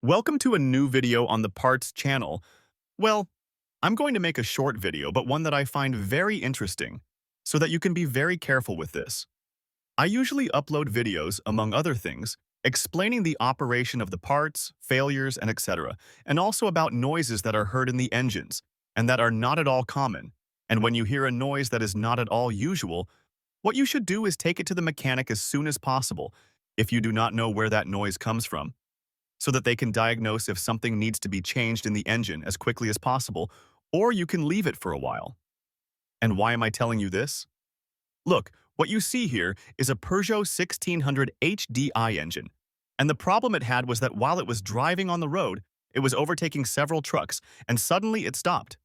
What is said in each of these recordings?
Welcome to a new video on the Parts channel. Well, I'm going to make a short video, but one that I find very interesting, so that you can be very careful with this. I usually upload videos, among other things, explaining the operation of the parts, failures, and etc., and also about noises that are heard in the engines, and that are not at all common. And when you hear a noise that is not at all usual, what you should do is take it to the mechanic as soon as possible, if you do not know where that noise comes from, so that they can diagnose if something needs to be changed in the engine as quickly as possible, or you can leave it for a while. And why am I telling you this? Look, what you see here is a Peugeot 1600 HDI engine, and the problem it had was that while it was driving on the road, it was overtaking several trucks, and suddenly it stopped.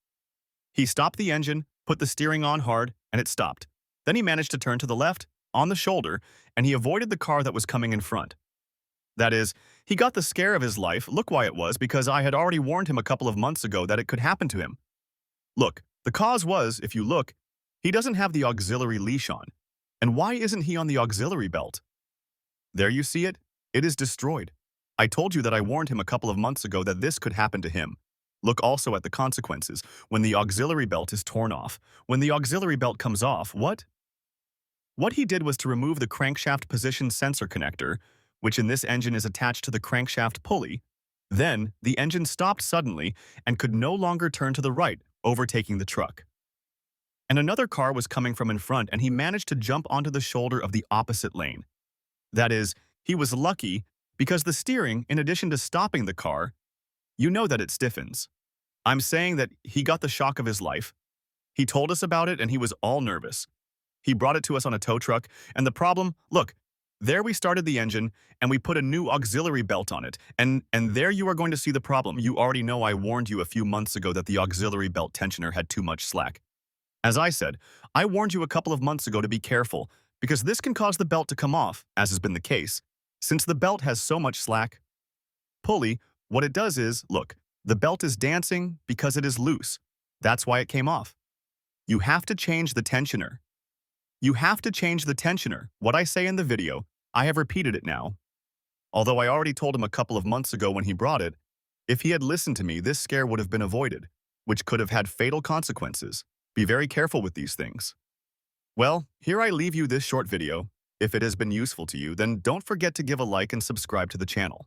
He stopped the engine, put the steering on hard, and it stopped. Then he managed to turn to the left, on the shoulder, and he avoided the car that was coming in front. That is, he got the scare of his life. Look why it was, because I had already warned him a couple of months ago that it could happen to him. Look, the cause was, if you look, he doesn't have the auxiliary leash on. And why isn't he on the auxiliary belt? There you see it. It is destroyed. I told you that I warned him a couple of months ago that this could happen to him. Look also at the consequences. When the auxiliary belt is torn off, when the auxiliary belt comes off, what? What he did was to remove the crankshaft position sensor connector, which in this engine is attached to the crankshaft pulley. Then, the engine stopped suddenly and could no longer turn to the right, overtaking the truck. And another car was coming from in front, and he managed to jump onto the shoulder of the opposite lane. That is, he was lucky because the steering, in addition to stopping the car, you know that it stiffens. I'm saying that he got the shock of his life. He told us about it and he was all nervous. He brought it to us on a tow truck, and the problem, look, there we started the engine, and we put a new auxiliary belt on it, and there you are going to see the problem. You already know I warned you a few months ago that the auxiliary belt tensioner had too much slack. As I said, I warned you a couple of months ago to be careful, because this can cause the belt to come off, as has been the case, since the belt has so much slack. Pulley, what it does is, look, the belt is dancing because it is loose. That's why it came off. You have to change the tensioner. You have to change the tensioner. What I say in the video, I have repeated it now. Although I already told him a couple of months ago when he brought it, if he had listened to me, this scare would have been avoided, which could have had fatal consequences. Be very careful with these things. Well, here I leave you this short video. If it has been useful to you, then don't forget to give a like and subscribe to the channel.